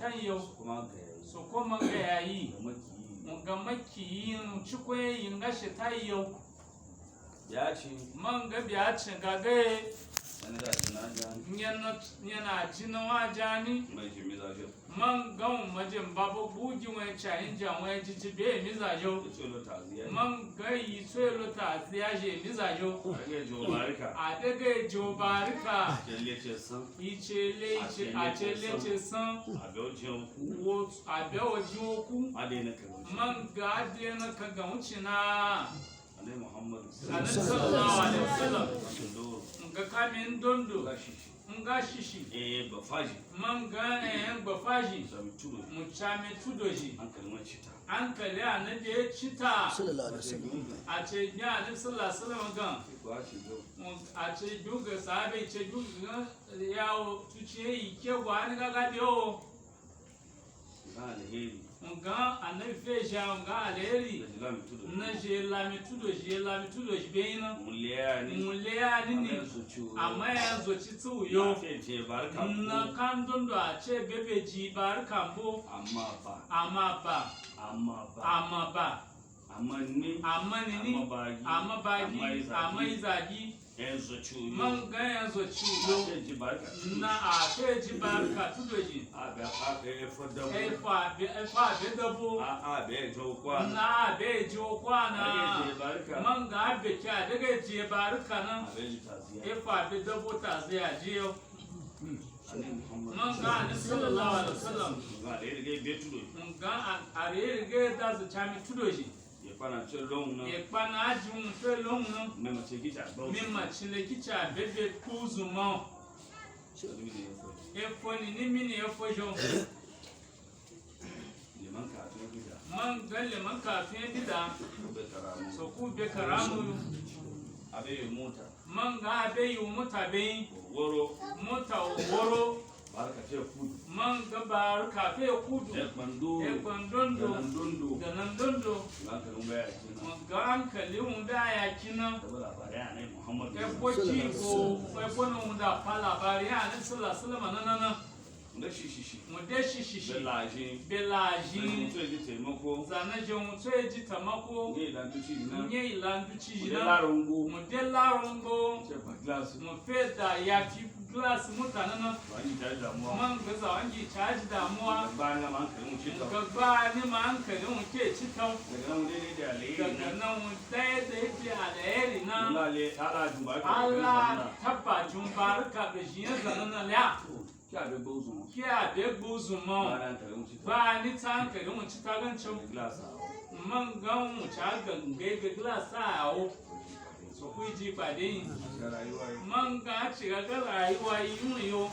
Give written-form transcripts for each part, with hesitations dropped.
shaitan yau so kuma ga yayi ga makiyin cikwe yin ga shaitan yau ya ce man ga biya ce ga ga yana jinawa jani man gan majin babu bugi wani cayin jan wani jijjibe mizajo man gayi tselo ta ziyaje mizajo a daga jobarika ichele ce san abewa jiwoku man ga adena ka ga wucina annabi sallallahu alaihi wasallam ga kamin dondo nga shishi man ga bafaji mu chame tudoji hankali annabi ya cita a ce ya annabi sallallahu alaihi wasallam gan a ce duga sahabe ce duga yawo tuciye ike gwa ni ga dio nga annabi feja nga aleri na je lami tudo je beina mulea ni amma yanzu ci tsuyo na kan dondo a ce bebe ji barka mbo amma izagi man ga yanzu ciwo na a fe ji barka tudoji efa be dabo na be jokwa na man ga be kya daga je barka nan efa be dabo ta zai ajiyo man ga ni sallallahu alaihi wasallam ga a rege da su chami tudoji Ekpana ajun fe long no. Mema chile kicha bebe kuzu mo. Efoni ni mini efo jo. Man galle man ka fe bida. So ku be karamu. Abe mota. Man ga abe yu mota be. Mota woro. Man ga barka fe kudu ekwandondo ganandondo ga hankali mun da ya kina ebo jigo ebo no da pala bari ya ne sallallahu alaihi wasallam nanana mu da shishishi belaji zana je mu tsoye ji tamako nye ilanduci na mu de larongo mu fe da ya fi glass mutanen nan man gaza wangi caji damuwa gaba ni ma hankali mu ke citau daga nan mu daya da yake alheri na Allah tabba jumbarka da shi ya zanen na liya ki a be gbozu mo ba ni ta hankali mu ci tagancin man gan mu ca gangai ga glass a yawo so ku ji pàdé yin man ga ci ga rayuwa yun yo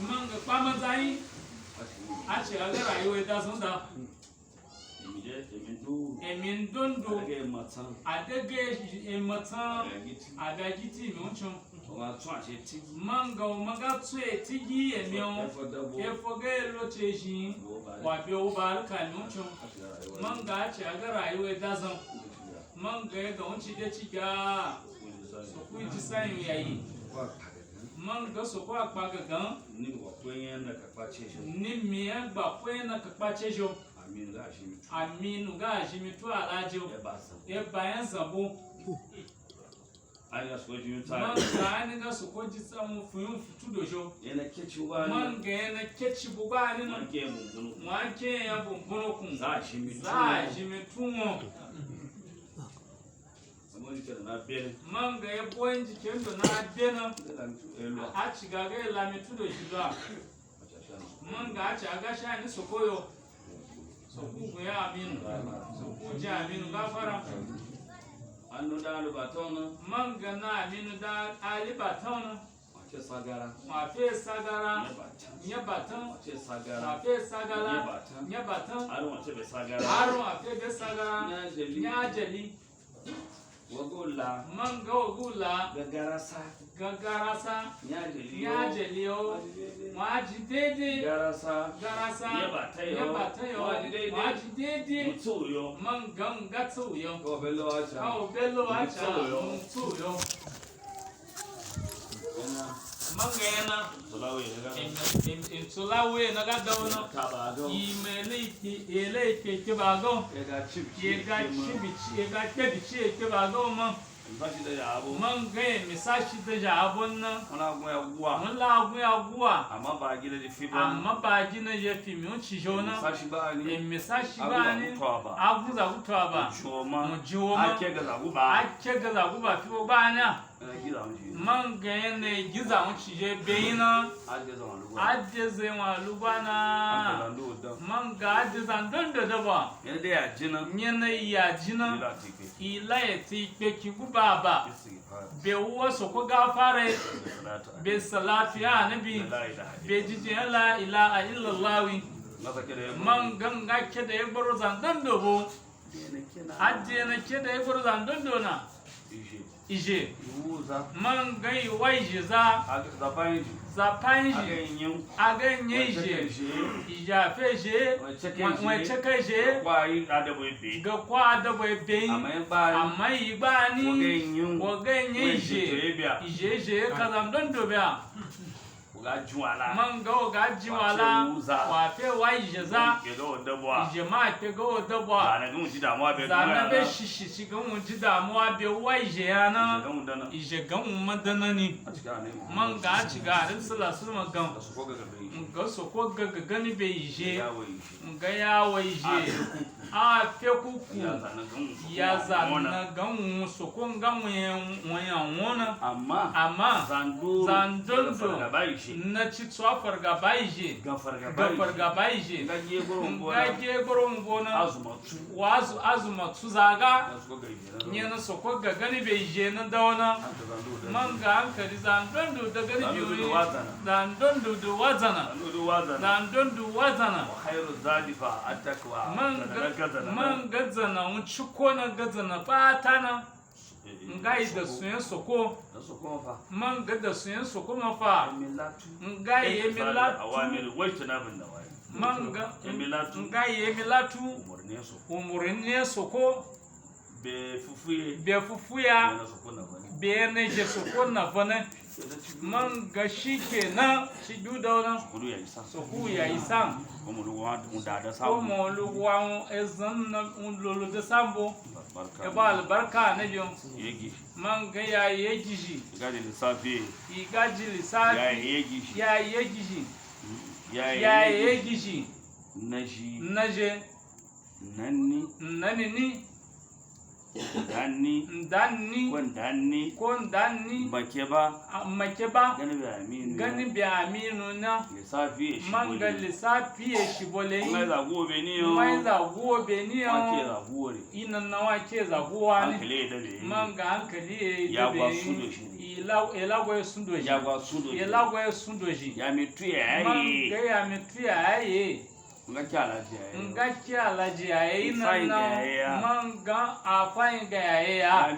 man ga pama zai a ci ga rayuwa da sun da emin dondo adage ematan adagiti mi unchun man ga tue tigi emion efoge lo cheji wa bi o barka mi unchun man ga ci ga rayuwa da sun man ga ga unci da ciga so ku ji sayin yayi man ga so ko akpa gagan ni wa kwenye na kakpache jo ni mi agba kwenye na kakpache jo aminu ga jimi to alajo e ba yan zabo aya so ji ta man ga ni ga so ko ji samu fuyun futu dojo yana kechi wa man ga yana kechi buba ni man ke bunguno man ke ya bunguno kun za jimi tumo man ga ya boyin jikin da na adena a ci gaga ya lamitu da shi ba man ga a ci aga sha ni sokoyo soku ya aminu soku ji aminu gafara annu da albatona man ga na aminu da alibatona sagara mafe sagara nya batan wace sagara mafe sagara nya batan aro wace be sagara aro mafe be sagara nya jeli wagula man ga wagula gagarasa nya jeli o ma ji dede garasa nya batayo ma ji dede mutsuyo man ga tsuyo ko bello acha mutsuyo mangayana in sulawe na ga dauna imele ke bago ye ga kebici ke bago mangay misashi da jabon na mun lagun ya guwa amma ba gina ya fi mun ci jona misashi ba ni aguza gutwa ba mu jiwoma ake ga zaguba fi ba na mangay ne giza mun ci je beyina adde zai wa lubana manga adde zan don da ba yana ya jina ila ya ti pe ki baba be wasu ko gafare be salatu ya nabi be jiji la ilaha illallah man ganga ke da ya baro zan don dobo adde na ke da ya baro zan don dona ije man gai waije za zapanji aganyen je ija feje wace kaje ga kwa adabo ebe amma yi ba ni waganyen je kazam don dobia man ga jiwala wa fe waije za ije ma ke go dabwa zana be shishi ga mun ji damuwa be waije yana ije ga mun madana ni man ga ci ga rin sulasul magan ga so ko ga gani be ije ga ya waije a fe kuku ya zana ga mun so ko ga mun wona amma zandondo na ci tsofar gaba ije ga je goron gona azuma tu zaga ne na soko ga gani bai je na dauna man ga hankali zandondo da gani biyu zandondo da wazana man gazana mun ci kona gazana batana ngai da suyen soko man ga da suyen soko mafa ngai yemilatu man ga ngai yemilatu umurne soko be fufuya be ne je soko na vana man ga shikenan shi dudauna soko ya isa ko mo luwa ezan na lolo de sambo e ba albarka na biyo man ga ya yegiji igadi lissafi ya yegiji naje nanni danni kon danni makeba gani bi aminu na man ga lissafi shi bole mai zagobe ni ina nawa ke zagowa ni man ga hankali ya elagwa sundoji ya mitu ya man ga ya mitu ya nga kyalaji ayi nana manga afayin ga ya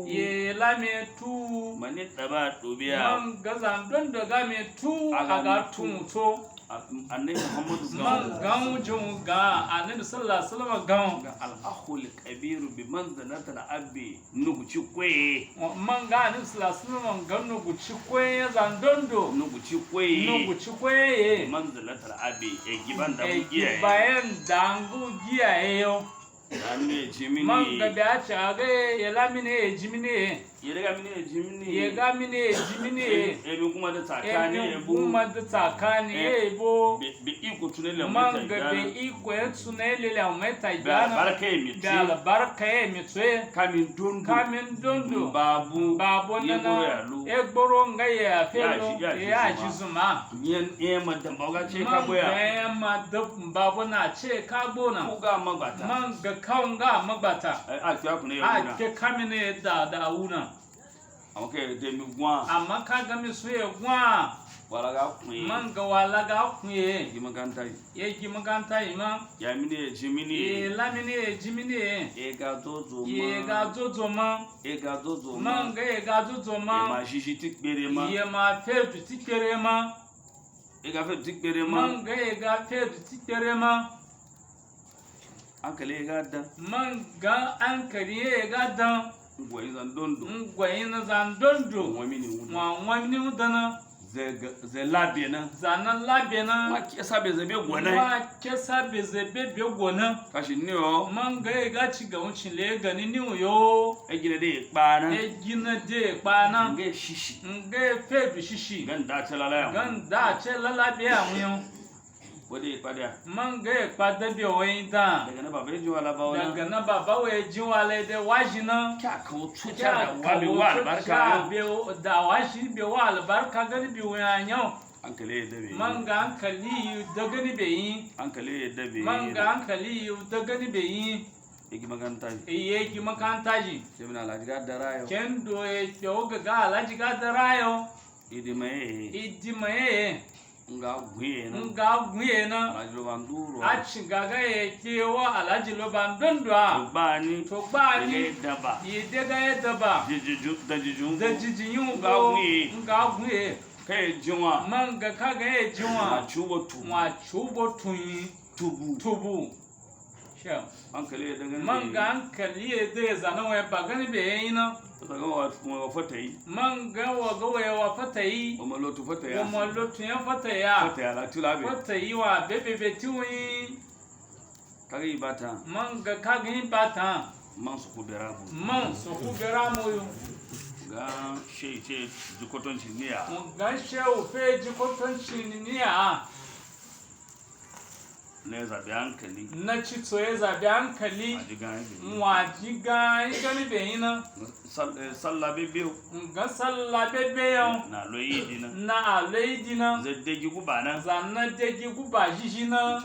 ye la me tu mani taba dubiya manga zandon daga me tu aga tunto annabi muhammadu manga junga annabi sallallahu alaihi wasallam ga al-akhul kabir bi manzilati al-abi nuguci kwe manga annabi sallallahu alaihi wasallam ga nuguci kwe zandondo nuguci kwe manzilati al-abi e giban da giya bayan dangu giya yo anne jimini manga da cha ga yelamine jimini yega mine jimini ebi kuma da tsakani ebo bi iko tunele manga be iko tunele la meta jana da barka e mitwe kamin dondo babu nana egboro nga ya felo ya jizuma yen ema da boga ce ka boya ema da babu na ce ka bona kuga magbata manga kaunga magbata a fiya kuna yau a ke kamine da una okay de mi gwa amma ka ga mi so ye gwa wala ga kun man ga wala ga kun ye gi maganta yi ma ya mine jimini la mine jimini e ga zozo ma man ga e ga zozo ma ma shishi tikbere ma ye ma fe tikbere ma e ga fe tikbere ma man ga e ga fe tikbere ma ankale ga dan man ga ankale ga dan ngwayin zandondo ngwayin zandondo wamini udana zai labe nan zanan labe na ma ke sabe zabe gwanai wa ke sabe zabe be gona kashi ni o man ga ci ga wucin le gani ni yo gina de pa na gina de pa na nge shishi nge fe bi shishi ganda ce lalaya ganda ce lalabe amun wode padya man ga pa da bi oyin da daga na baba ji wala ba wala daga na baba we ji wala de wajina kya ka wuce da wabi wa albarka be da washi be wa albarka gani bi wayanyo hankali ya dabe man ga hankali da gani be yi hankali ya dabe man ga hankali da gani be yi yake maganta iye ki makanta ji sai muna alhaji ga da rayo kendo e ga alhaji ga da rayo idi mai nga gwiye na alhaji lo banduro a ci gaga ya kewa alhaji lo bandondwa to gbani daba yi daga ya daba da jijin nga gwiye kai jinwa man ga kaga ya jinwa ma cubo tunyi tubu sha hankali ya daga man ga hankali ya da zanen waya ba gani bai yi na daga wa fatayi man ga wa fatayi o malotu fataya o malotu ya fataya la tulabe fatayi wa bebe tiwi kaga ibata man ga kaga ibata man su kubera mu yo ga she jikoton chiniya ga shehu fe jikoton chiniya ne zabi hankali na ci tsoye zabi hankali wajiga igani bayina sallah biyu ga sallah bebe yau na aloyi dina zadegi guba na zanna degi guba jiji na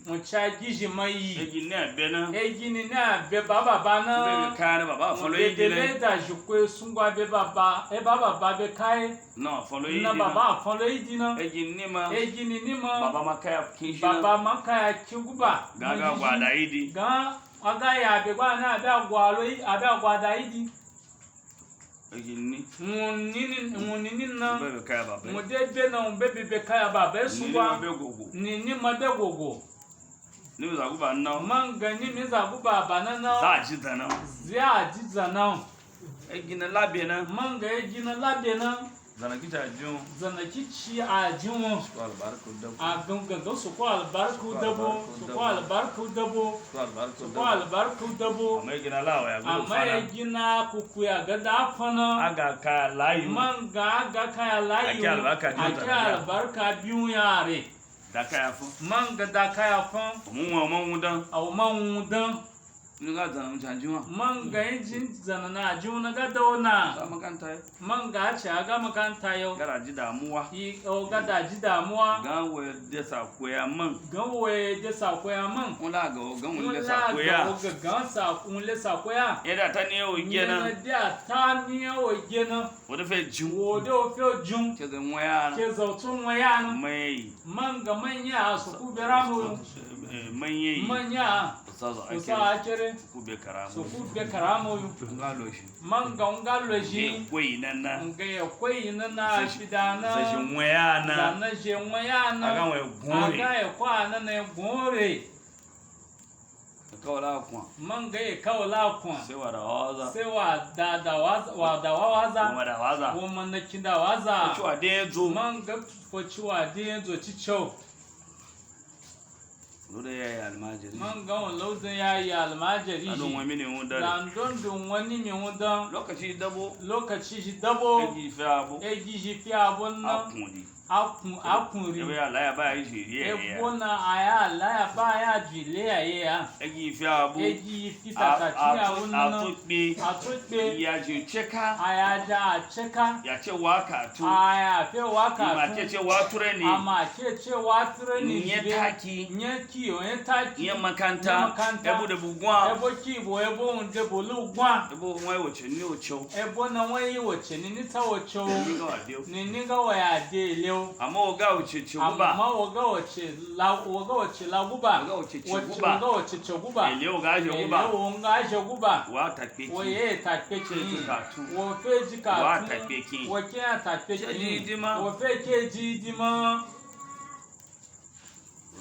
mucha gishi mai egini na be baba na be kare baba follow yi dile da jukwe sungwa be baba baba be kai no follow yi na baba follow yi dina egini ni ma baba makaya kishi baba makaya kiguba gaga gwada idi ga aga ya be gwa na be agwada idi egini munini na be kaya baba mudebe na be kaya baba sungwa ni ma be gogo ni za guba na manga ni mi za guba banana za ji dana za ji dana egina labe na manga egina labe na zana kita jun zana kici a jun albarku dabo a gangan su ko albarku dabo amma egina lawa ya guba amma egina kuku ya ga dafana aga ka layu manga aga ka layu ake albarka biyu yare da kaya fun manga da kaya fun mun wudan ni ga zana mun janjuma manga yin zana na juna ga dauna za makanta manga ce aga makanta yau gara ji damuwa yi o ga da ji damuwa ganwe da sa koya man wala ga ganwe da sa koya ga gan sa kun le sa koya yada ta ne o gena da ta ne o gena wodo fe jun ke zan waya mai manga manya su ku beramu manya usa akere ku be karamo su ku be karamo ngalo shi kwai nana kwai nana shidana se jwayana na jwayana aga kwa na gore kawala kwa manga kawala kwa sai wa dawaza sai wa dawaza wo man kinda waza ciwa denzo manga ko ciwa denzo cicho Loda ya yi almajiri. Man gawon lauda ya yi almajiri. Adon wani ne wunda. Landon wani ne wunda. Lokaci shi dabo. Egi shi fi abun nan. Akunri. Ebe ya laya ba ya jiri ya yi ya. Ebona aya laya ba ya jiri ya yi ya. Egi fi abu. Egi fi tataki ya wunna. Atokpe. Ya ji cheka. Aya ja cheka. Ya ce waka tu. Aya fe waka tu. Ma ce wature ne. Ama ce wature ne. Nye taki. Nye kiyo nye taki. Nye makanta. Ebo de bugwa. Ebo kibo ebo unde bolu gwa. Ebo nwa woche ni ocho. Ebo na nwa yi woche ni nita ocho. Niga wa deo. Ni niga wa ya de leo. Ama oga oche chuguba. Ama oga oche laguba. Oga oche chuguba. Oga oche chuguba. Ele oga chuguba. Ele oga chuguba. Wa takpeki. Wo ye takpeki. Wo feji ka. Wa takpeki. Wo ke takpeki. Jidima. Wo fe ke jidima.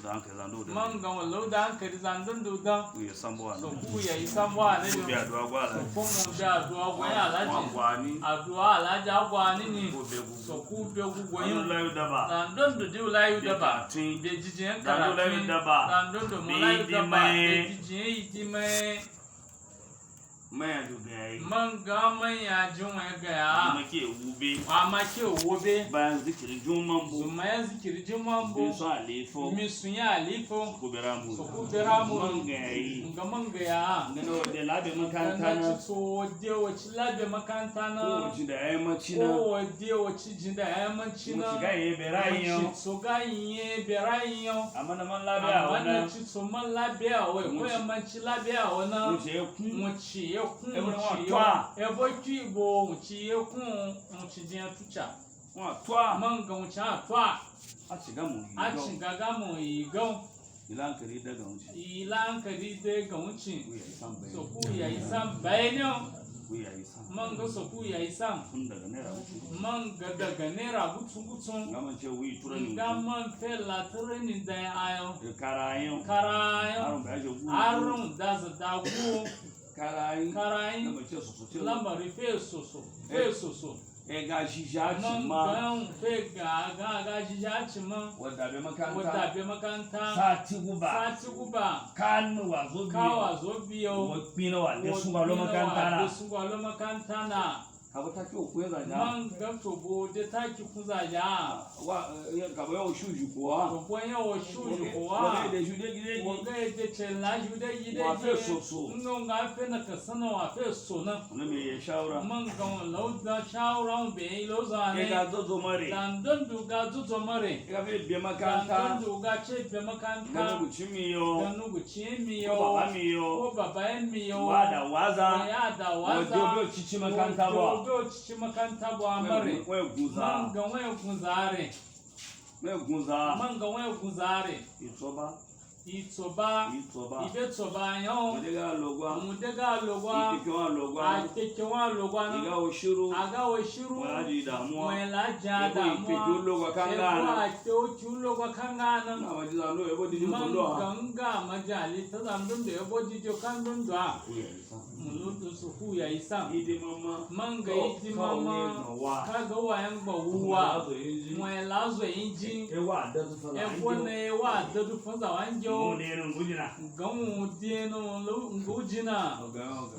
da hankali zan do da man ga wallo da hankali zandun dudan ya san bo so ana ku ya isan wa ne ko bi adwa gwa la ko mo da adua gwa ya alaji gwani adua alaji agwani ni ko be gu so ku be gu yin goyin la yu da ba zandun du di la yu da ba tin be jijin zandun la yu da ba zandun du mo la yu da ba be jijin yi mai maya do ga yi man ga man ya jin wa ga ya make wube ama ke wobe bayan zikirin juman bu zuma ya zikiri jimman bin bo so alefo mi sun ya alifo ko bera mu so ku bera mu man ga yi nga man ga ya ngana da labe makanta na na ci so de wace labe makanta na ko ji da yayi maci na ko de wace jin da ya manci mu na ci ga yi bera yin so ga yin berayin yo amma na man labe a amma na wannan ci so man labe a wai ko ya manci labe a wana mu ce ku mu ci ya kun Ebe mu wa ci twa. yo ebo ki bo mu ci ya kun mu ci jin tucha wa twa man ga mu ci a twa a ci ga mu a yi ci gaga mu yi gau ilan kari daga mu ci ilan kari de ga mu ci ku ya san bai so ku ya isan bayanyo ku ya yi san man ga so ku ya isan tun daga naira uku man ga daga naira gutsun ngaman ce wi turani nga man fe la training da ayo karayin karayo arun ba ya gu arun da za da ku karayin karayin ngaman ce su ce lambari fe soso e ga shi ja ci man ma gan fe ga jija ci man wadda be makanta wadda be makanta sati guba sati guba kanu wa zo biyo kawa zo biyo wa pina wa le sun ba lo makanta na sun ba lo makanta na ka ba ta ki ku ya ja man ga to bo de ta ki kuza ja wa ka ba yo shuju ko to bo ya o shuju ko wa wa de jude gide wo ga de ce la ju de yi de wa fe so ngo nga fe na ka sana wa fe so na ne me ya shawara man ga lo da shawara be lo za e ne ga zo mare dan don du ga zu zo mare e ga be be dan makanta du ga ce be na makanta ku ci mi yo dan nu gu ci mi ko yo baba mi yo ko baba mi yo wa da waza ya da wa waza do ci makanta ba do ci makanta ba mare we guza man ga waya kunzare me guza man ga waya kunzare itoba itsoba ibe tsoba yo mudega logwa mudega logwa ikike wa logwa akeke wa logwa iga na oshiru aga o shiru wa di damuwa wela jada iko ikike logwa kangana ate o chulo kwa kangana na majiza ndo ebo di man ndo ha ganga majali tazandun da yabo jijo kandun da mulutu suku ya isa idi mama manga idi mama kaga wayan gbawuwa wela zo inji ewa da su fara ebone wa dadu fanza wanjo mu ne nun gujina gamu dieno ngujina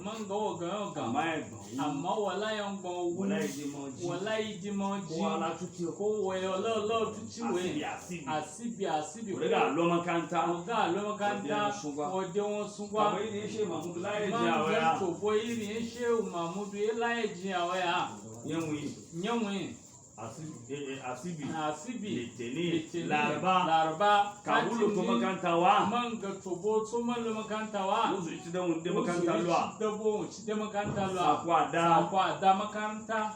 manga wo ga mai amma wala yan gbawu wala idi moji wala idi moji wala tuti ko we lo tuti we asibi ga lo makanta ga lo makanta o de won sugwa bai ne she mamudu la ya man jawa ya to boy ri shehu mamudu ela eji awaya yanwi nyanwe asibi litini laraba kabulu to makanta wa man ga to bo to man lo makanta wa uzu iti da mun de makanta lwa da bo ci de makanta lwa akwa da makanta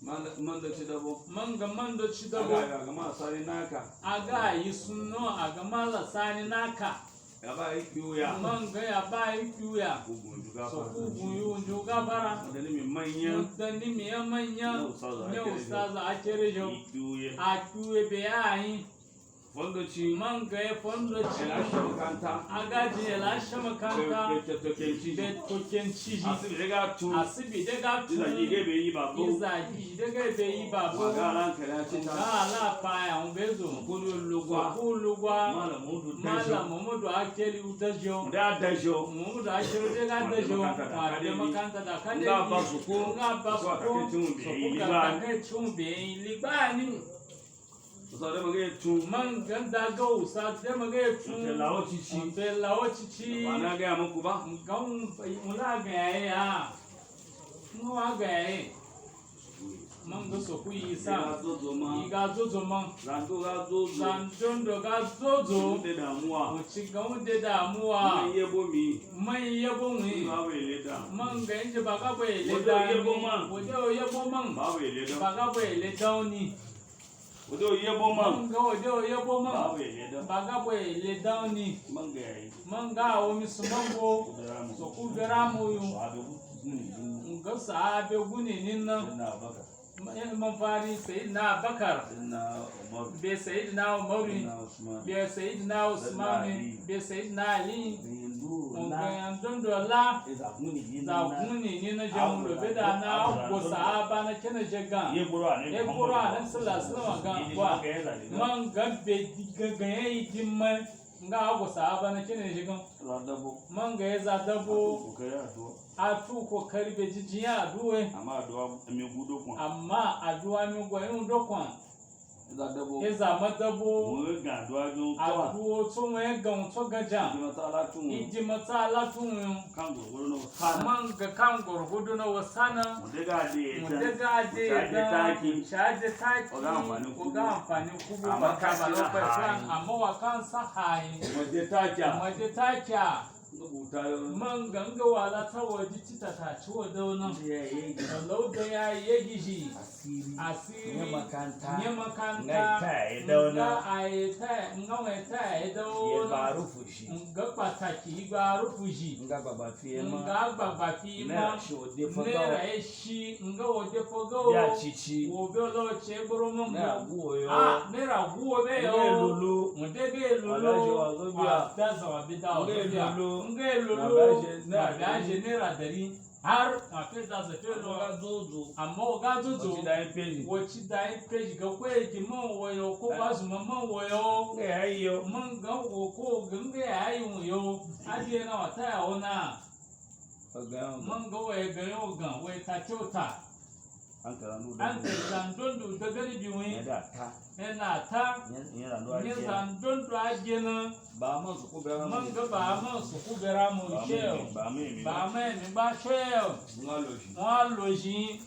man da ci dabo man da ci dabo aga ma sari naka aga yi sunno aga mala sani naka ya ba yi kiuya man ga ya ba yi kiuya kugun juga so fa ku buyu njuga bara da ni mi manya dan ni me manya ne ustaza a kere jo kiuye a kiuye be ai fondo ci man ga ya fondo ci ela shokanta aga je la shama kanta be to kenci be to kenci asibi daga tu asibi daga tu ila yige be yi babo iza ji daga be yi babo magala kala ci ta ala pa ya umbezo kudu lugwa kulugwa mala mudu mala dajo momodo akeli udajo da dajo momodo akeli daga dajo ma de makanta da kade nga basuko nga basuko ka ke chumbe libani so de mage tu man ganda go sa de mage tu te lawo cici te lawo cici bana ga muku ba gan mula ga ya no ga man go so ku isa iga zozo man zanto ga zozo zandondo ga zozo de damuwa mu ci gan de damuwa man yebo mi man yebo mi ba we le da man ga inje baga bo le da wodo yebo man ba we le da baga bo le da ni wodo yebo man ga wodo yebo ba man we le da baga bo le da ni man ga yi man ga o mi sumango so ku bera mu yu ba do nga sa be guni ninna na baka mafari sayyidina bakar sayyidina umar be sayyidina umaru sayyidina usman be sayyidina usman be sayyidina ali bindu na ngandon dola iza kuni za kuni ni na jamulo be da na go sahaba na kena jaga ye buru ane e qur'an sallallahu alaihi wasallam ga man gabbe gagaye dimma nga go sahaba na kena jaga radabo man ga ya za dabo ko ya do a tu kokari be jijiya aduwe amma do mi gudo kun amma aduwa mi go yin dokon radabo eza madabo mo ga do ajo to aduwo to we gan to gaja ma ta ala tun iji mata la tun kan go no sana man ga kan gorgudu na wasana mo de ga de mu daga de da taki shaje taki Oga amfani ko ga amfani kubu Amma ba ka ba kasi na lokacin hayi. amma wa kan sahai mo de taki maje taka rubuta man ganga wala ta waje cita ta ci wa dauna lau da ya yi gishi asiri nye makanta nye makanta ngai ta yi dauna nga ayeta nga weta ye dauna baru fushi nga pataki ga rufuji nga baba fiye ma nga gbagba fi nera ma shi o de nera faga eshi nga wode fogo ya chichi wo be lo che gboro mo nera mo guwo yo ah nera guwo be yo nge lulu mudege Walaje lulu wa zobia. daza wa bida wa Nge zobia lulu. nge lulu Wabaje na nera baje nera dari har a fe daza fe lo ga zozo amma o ga zozo Wacce da yin peji wace da yi preji ga kwaye ki man wayo ko ba su man wayo nge hayi yo man ga ko ganga ya yi yo adiye na wata ya wana faga man ga waye ga yo gan waye ta kyauta an karanu an ta zandon da gari biyu ya da ta yana ta yan ranu ni ake zandon da agena ba man su ko ba man ga ba man su ku bera mu sheo ba me ba me mi ba sheo ngalo shi wa loji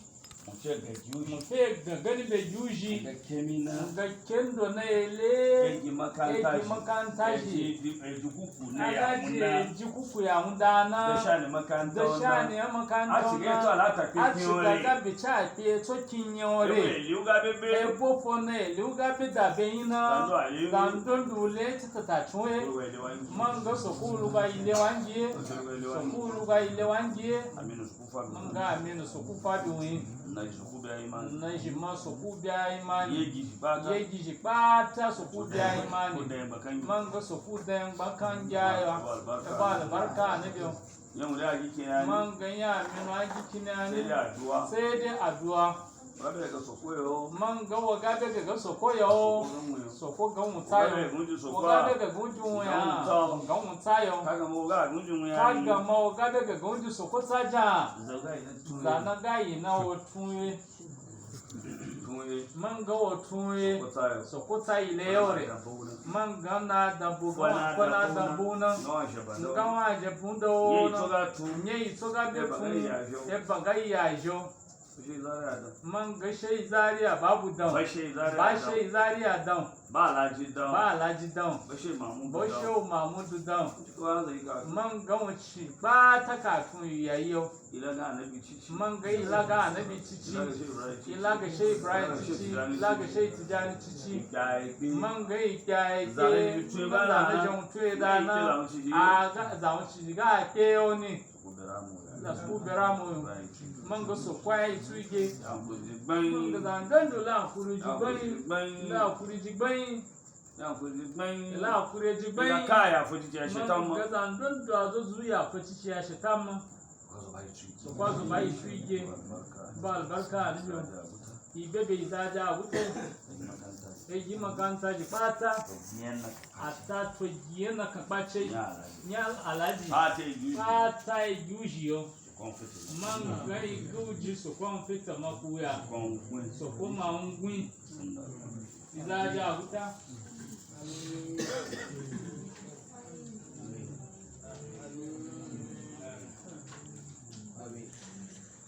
mo ce ga mu juji fe ga gani be juji ga kemina ga kendo na ele egi makanta egi makanta shi egi kuku na ya agaje muna jikuku ya mudana da shani makanta da shani ya makanta a shige to alata pe a kin shiga ore ga bicha pe to kinyore ewe liuga bebe ebo fone luga be da Zando beina ayi zando dule tata chwe ewe le wangi manga sokulu ga ile wangie ewe le wangi sokulu ga ile wangie aminu sukufa manga aminu sokufa biwi na suku da imani na jima soku bia imani yegi bata yegi jipata soku bia ko imani da bakan manga soku den bakan jaya ba barka ne biyo yan da yake yani man ganya mino aji kinani sai da duwa sai dai addu'a rabe ga sokoyo man ga waga daga ga sokoyo soko ga mutayo waga daga gujun ya ga mutayo kaga mo ga gunjun ya kaga ma waga daga gujun soko saja zaga ina tun zana gayi na otunwe tun man ga otunwe ko tayo soko tayi le yore man ga na dambu kwana dambu na no shaba no nga wa je pundo ye na toga tu nye itoga be E bagai ya fu jo. e bagai ya jo shi zara da man ga shei zaria babu dan ba shi zara ba da shei zaria dan ba laji da ba alhaji dan ba shi mamu bo sheu mamudu dan ko an zai ka man ga wuci ba ta kafin yayiyo ila ga annabi cici man ga ilaga annabi cici ilaga shei ibrahim cici ilaga shei tijani cici man ga ikyaye ke Zalin tuwe ba na- na jan tuwe da na a ga za wuci ga ke oni la su bera mu man ga so kwai tuige man ga zangan do la kuruji bai la kuruji bai la kuruji bai ya kaya fuji ya shetan man ga ma zangan do azo zuya ko cici ya shetan ma so kwazo bai tuige ba albarka ne yo ibebe izaja wuce eji makanta ji pata ata to giena ka pache nyal alaji pata e jujiyo man gai guji so kon fita makuya so ko ma ngwin izaja wuta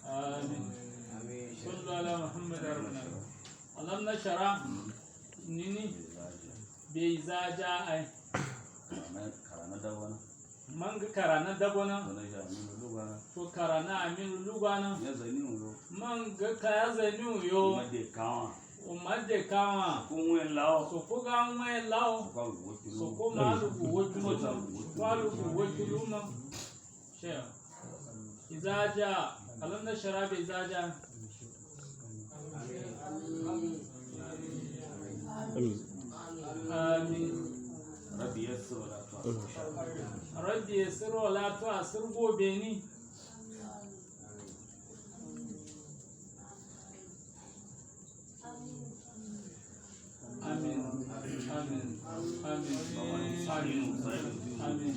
amin sallu ala muhammad rabbana alam nashara nini bai zaja ai man ga karana dabona to karana aminu lugana man ga kaya zani yo umadde kawa so ko ga nwe lao so ko malu ku wojuno malu ku wojuluma sheya izaja alam nashara bai zaja rabbi yassir wa la tu'assir rabbi yassir wa la tu'assir gobe ni amin amin amin amin amin amin amin